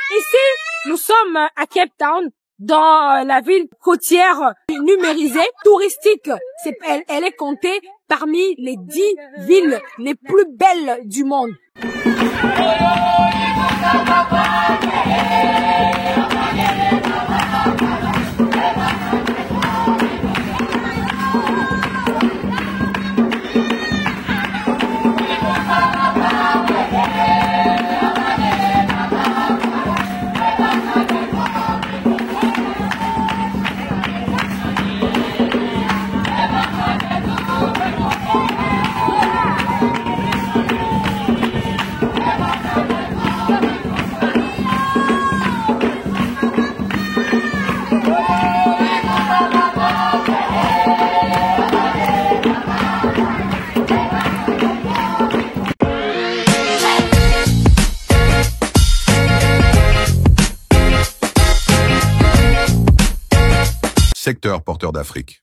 Ici, nous sommes à Cape Town, dans la ville côtière numérisée, touristique. Elle est comptée parmi les 10 villes les plus belles du monde. Secteur porteur d'Afrique.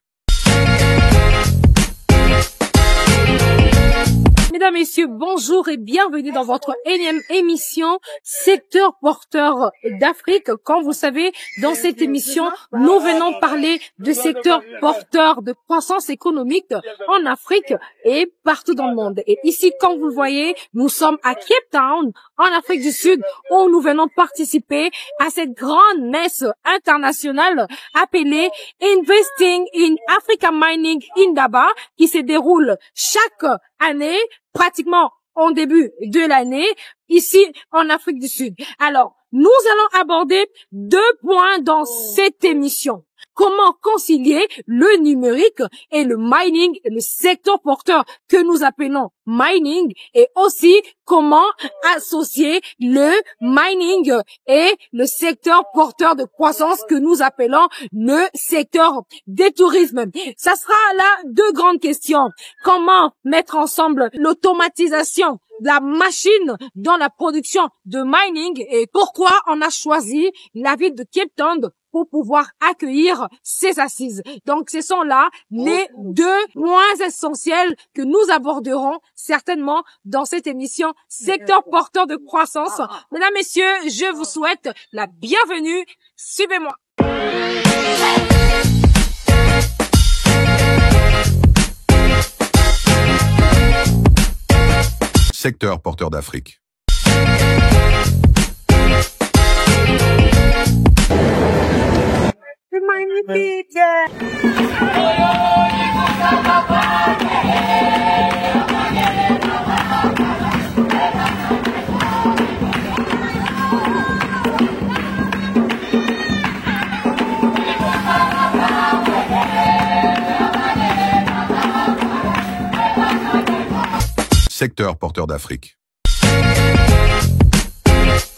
Mesdames, Messieurs, bonjour et bienvenue dans votre énième émission Secteur porteur d'Afrique. Comme vous savez, dans cette émission, nous venons parler de secteur porteur de croissance économique en Afrique et partout dans le monde. Et ici, comme vous le voyez, nous sommes à Cape Town, en Afrique du Sud, où nous venons participer à cette grande messe internationale appelée Investing in Africa Mining Indaba, qui se déroule chaque année, pratiquement en début de l'année, ici en Afrique du Sud. Alors, nous allons aborder 2 points dans cette émission. Comment concilier le numérique et le mining, le secteur porteur que nous appelons mining, et aussi comment associer le mining et le secteur porteur de croissance que nous appelons le secteur des tourismes. Ça sera là 2 grandes questions. Comment mettre ensemble l'automatisation de la machine dans la production de mining et pourquoi on a choisi la ville de Cape Town pour pouvoir accueillir ces assises. Donc, ce sont là les 2 points essentiels que nous aborderons certainement dans cette émission Secteur porteur de croissance. Mesdames, Messieurs, je vous souhaite la bienvenue. Suivez-moi. Secteur porteur d'Afrique. Secteur porteur d'Afrique.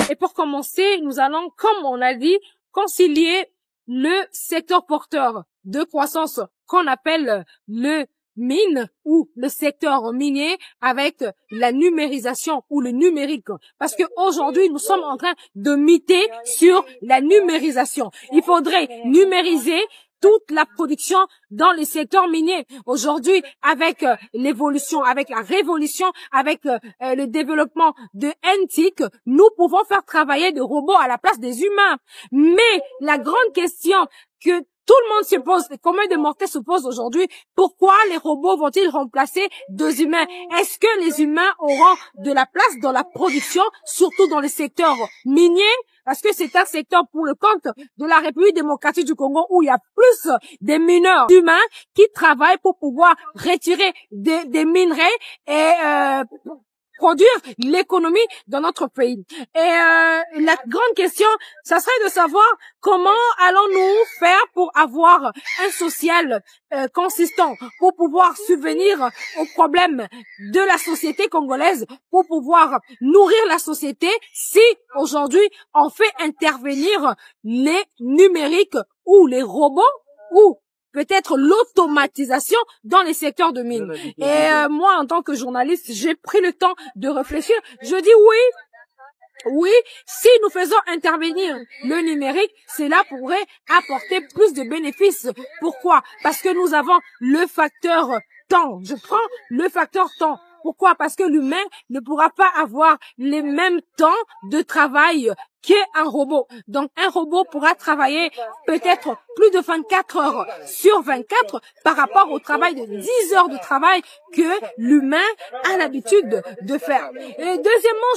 Et pour commencer, nous allons, comme on l'a dit, concilier le secteur porteur de croissance qu'on appelle le mine ou le secteur minier avec la numérisation ou le numérique. Parce que aujourd'hui, nous sommes en train de miter sur la numérisation. Il faudrait numériser toute la production dans les secteurs miniers. Aujourd'hui, avec l'évolution, avec la révolution, avec le développement de NTIC, nous pouvons faire travailler des robots à la place des humains. Mais la grande question que tout le monde se pose, combien de mortels se posent aujourd'hui, pourquoi les robots vont-ils remplacer 2 humains? Est-ce que les humains auront de la place dans la production, surtout dans les secteurs miniers? Parce que c'est un secteur pour le compte de la République démocratique du Congo où il y a plus des mineurs humains qui travaillent pour pouvoir retirer des minerais et produire l'économie dans notre pays. Et la grande question, ça serait de savoir comment allons-nous faire pour avoir un social consistant, pour pouvoir subvenir aux problèmes de la société congolaise, pour pouvoir nourrir la société si aujourd'hui on fait intervenir les numériques ou les robots ou peut-être l'automatisation dans les secteurs de mine. Et moi, en tant que journaliste, j'ai pris le temps de réfléchir. Je dis oui, si nous faisons intervenir le numérique, cela pourrait apporter plus de bénéfices. Pourquoi? Parce que nous avons le facteur temps. Je prends le facteur temps. Pourquoi? Parce que l'humain ne pourra pas avoir les mêmes temps de travail qu'un robot. Donc, un robot pourra travailler peut-être plus de 24 heures sur 24 par rapport au travail de 10 heures de travail que l'humain a l'habitude de faire. Et deuxièmement,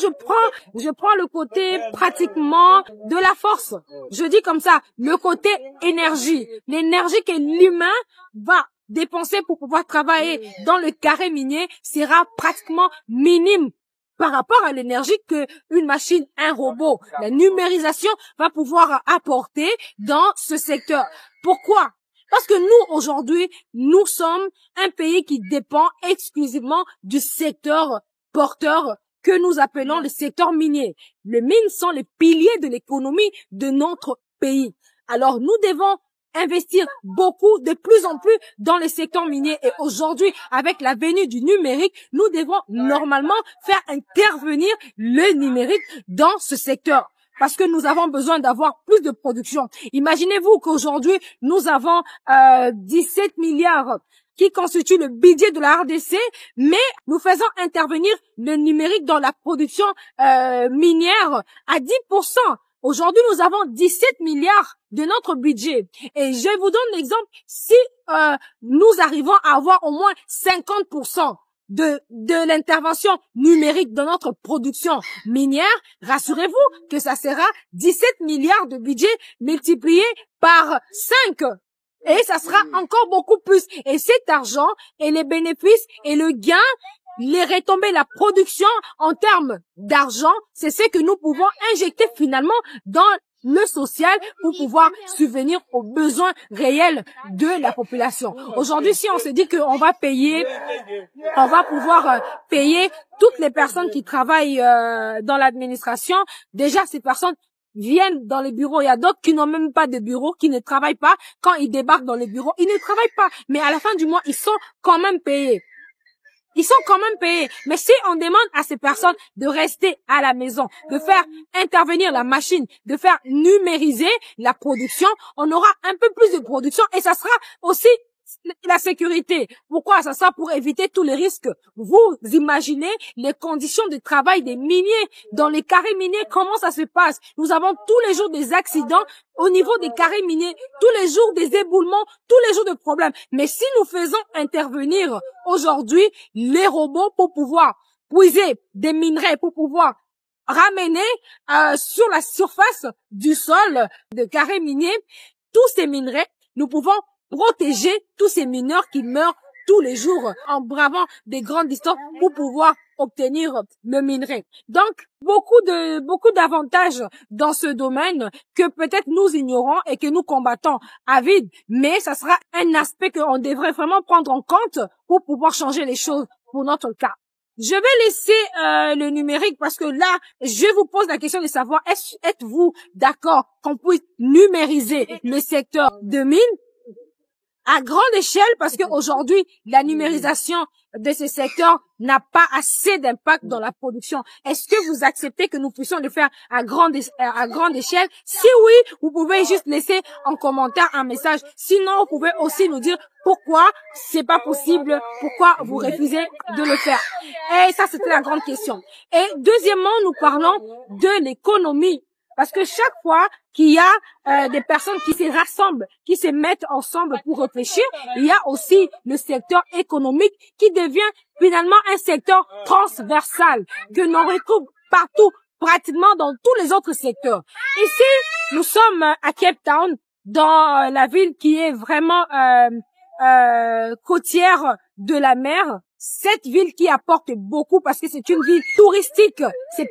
je prends le côté pratiquement de la force. Je dis comme ça, le côté énergie. L'énergie que l'humain va dépenser pour pouvoir travailler dans le carré minier sera pratiquement minime par rapport à l'énergie que une machine, un robot, la numérisation va pouvoir apporter dans ce secteur. Pourquoi? Parce que nous, aujourd'hui, nous sommes un pays qui dépend exclusivement du secteur porteur que nous appelons le secteur minier. Les mines sont les piliers de l'économie de notre pays. Alors, nous devons investir beaucoup, de plus en plus dans le secteur minier. Et aujourd'hui, avec la venue du numérique, nous devons normalement faire intervenir le numérique dans ce secteur. Parce que nous avons besoin d'avoir plus de production. Imaginez-vous qu'aujourd'hui, nous avons 17 milliards qui constituent le budget de la RDC, mais nous faisons intervenir le numérique dans la production minière à 10%. Aujourd'hui, nous avons 17 milliards de notre budget. Et je vous donne l'exemple, si nous arrivons à avoir au moins 50% de l'intervention numérique dans notre production minière, rassurez-vous que ça sera 17 milliards de budget multiplié par 5. Et ça sera encore beaucoup plus. Et cet argent et les bénéfices et le gain, les retombées, la production en termes d'argent, c'est ce que nous pouvons injecter finalement dans le social pour pouvoir subvenir aux besoins réels de la population. Aujourd'hui, si on se dit qu'on va payer, on va pouvoir payer toutes les personnes qui travaillent dans l'administration, déjà ces personnes viennent dans les bureaux. Il y a d'autres qui n'ont même pas de bureau, qui ne travaillent pas. Quand ils débarquent dans les bureaux, ils ne travaillent pas. Mais à la fin du mois, ils sont quand même payés. Ils sont quand même payés. Mais si on demande à ces personnes de rester à la maison, de faire intervenir la machine, de faire numériser la production, on aura un peu plus de production et ça sera aussi la sécurité. Pourquoi? Ça sera pour éviter tous les risques. Vous imaginez les conditions de travail des miniers dans les carrés miniers, comment ça se passe? Nous avons tous les jours des accidents au niveau des carrés miniers, tous les jours des éboulements, tous les jours de problèmes. Mais si nous faisons intervenir aujourd'hui les robots pour pouvoir puiser des minerais, pour pouvoir ramener sur la surface du sol de carrés miniers tous ces minerais, nous pouvons protéger tous ces mineurs qui meurent tous les jours en bravant des grandes distances pour pouvoir obtenir le minerai. Donc, beaucoup d'avantages dans ce domaine que peut-être nous ignorons et que nous combattons à vide, mais ça sera un aspect qu'on devrait vraiment prendre en compte pour pouvoir changer les choses pour notre cas. Je vais laisser le numérique parce que là, je vous pose la question de savoir, êtes-vous d'accord qu'on puisse numériser le secteur de mines à grande échelle, parce qu'aujourd'hui, la numérisation de ce secteur n'a pas assez d'impact dans la production. Est-ce que vous acceptez que nous puissions le faire à grande échelle? Si oui, vous pouvez juste laisser en commentaire un message. Sinon, vous pouvez aussi nous dire pourquoi c'est pas possible, pourquoi vous refusez de le faire. Et ça, c'était la grande question. Et deuxièmement, nous parlons de l'économie. Parce que chaque fois qu'il y a des personnes qui se rassemblent, qui se mettent ensemble pour réfléchir, il y a aussi le secteur économique qui devient finalement un secteur transversal que l'on retrouve partout, pratiquement dans tous les autres secteurs. Ici, nous sommes à Cape Town, dans la ville qui est vraiment côtière de la mer. Cette ville qui apporte beaucoup parce que c'est une ville touristique.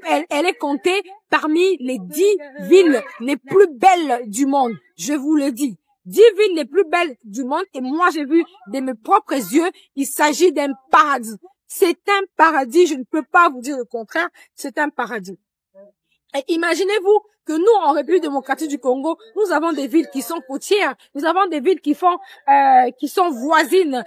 Elle est comptée parmi les 10 villes les plus belles du monde. Je vous le dis. 10 villes les plus belles du monde. Et moi, j'ai vu de mes propres yeux, il s'agit d'un paradis. C'est un paradis. Je ne peux pas vous dire le contraire. C'est un paradis. Et imaginez-vous que nous, en République démocratique du Congo, nous avons des villes qui sont côtières, nous avons des villes qui sont voisines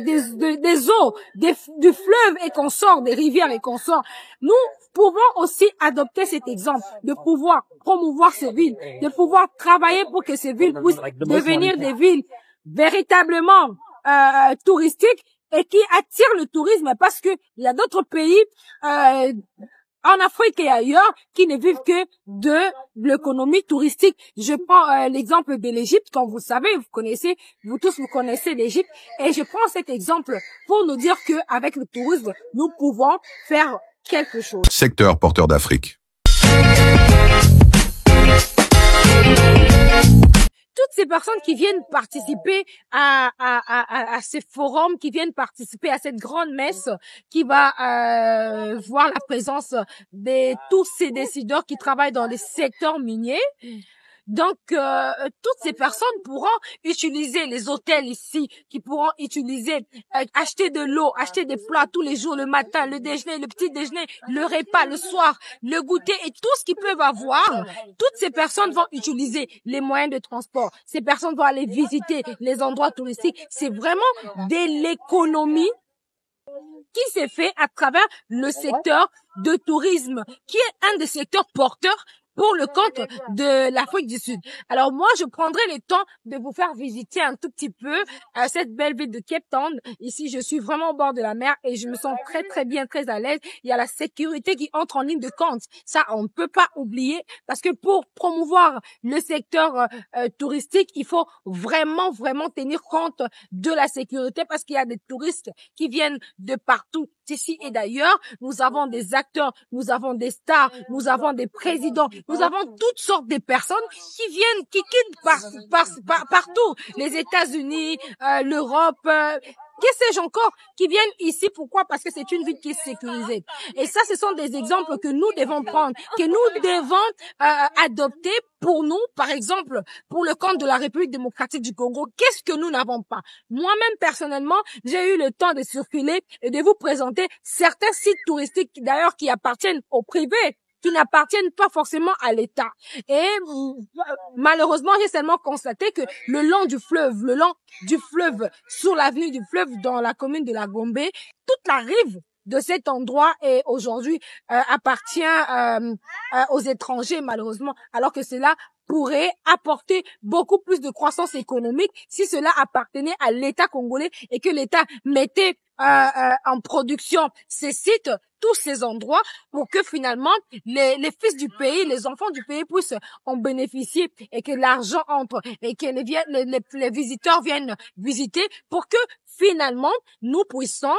des eaux, du fleuve et consorts, des rivières et consorts. Nous pouvons aussi adopter cet exemple de pouvoir promouvoir ces villes, de pouvoir travailler pour que ces villes puissent devenir des villes véritablement touristiques et qui attirent le tourisme, parce que il y a d'autres pays en Afrique et ailleurs qui ne vivent que de l'économie touristique. Je prends l'exemple de l'Égypte, comme vous savez, vous tous connaissez l'Égypte, et je prends cet exemple pour nous dire que avec le tourisme, nous pouvons faire quelque chose. Secteur porteur d'Afrique. Toutes ces personnes qui viennent participer à ces forums, qui viennent participer à cette grande messe qui va voir la présence de tous ces décideurs qui travaillent dans les secteurs miniers. Donc, toutes ces personnes pourront utiliser les hôtels ici, qui pourront utiliser, acheter de l'eau, acheter des plats tous les jours, le matin, le déjeuner, le petit déjeuner, le repas, le soir, le goûter et tout ce qu'ils peuvent avoir. Toutes ces personnes vont utiliser les moyens de transport. Ces personnes vont aller visiter les endroits touristiques. C'est vraiment de l'économie qui s'est fait à travers le secteur de tourisme, qui est un des secteurs porteurs pour le compte de l'Afrique du Sud. Alors moi, je prendrai le temps de vous faire visiter un tout petit peu cette belle ville de Cape Town. Ici, je suis vraiment au bord de la mer et je me sens très très bien, très à l'aise. Il y a la sécurité qui entre en ligne de compte. Ça, on ne peut pas oublier parce que pour promouvoir le secteur touristique, il faut vraiment tenir compte de la sécurité parce qu'il y a des touristes qui viennent de partout ici et d'ailleurs. Nous avons des acteurs, nous avons des stars, nous avons des présidents, nous avons toutes sortes de personnes qui viennent, qui quittent partout, les États-Unis, l'Europe, que sais-je encore, qui viennent ici. Pourquoi? Parce que c'est une ville qui est sécurisée. Et ça, ce sont des exemples que nous devons prendre, que nous devons adopter pour nous. Par exemple, pour le compte de la République démocratique du Congo, qu'est-ce que nous n'avons pas? Moi-même, personnellement, j'ai eu le temps de circuler et de vous présenter certains sites touristiques, d'ailleurs, qui appartiennent au privé, qui n'appartiennent pas forcément à l'État. Et malheureusement, j'ai seulement constaté que le long du fleuve, sur l'avenue du fleuve dans la commune de la Gombe, toute la rive de cet endroit est aujourd'hui appartient aux étrangers, malheureusement, alors que cela pourrait apporter beaucoup plus de croissance économique si cela appartenait à l'État congolais et que l'État mettait en production ces sites, tous ces endroits, pour que finalement les fils du pays, les enfants du pays puissent en bénéficier et que l'argent entre et que les visiteurs viennent visiter pour que finalement nous puissions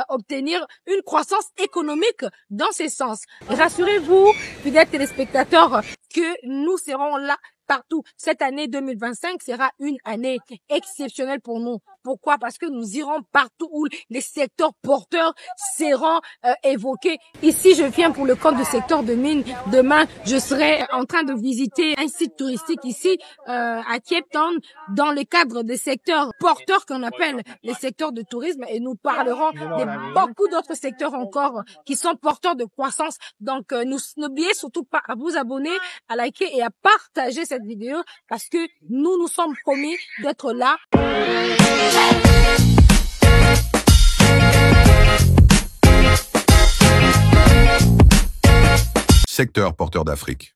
obtenir une croissance économique dans ces sens. Rassurez-vous, fidèles téléspectateurs, que nous serons là partout. Cette année 2025 sera une année exceptionnelle pour nous. Pourquoi? Parce que nous irons partout où les secteurs porteurs seront évoqués. Ici, je viens pour le compte du secteur de mine. Demain, je serai en train de visiter un site touristique ici à Cape Town dans le cadre des secteurs porteurs qu'on appelle les secteurs de tourisme et nous parlerons de beaucoup d'autres secteurs encore qui sont porteurs de croissance. Donc, n'oubliez surtout pas à vous abonner, à liker et à partager cette vidéo parce que nous sommes promis d'être là. Secteur porteur d'Afrique.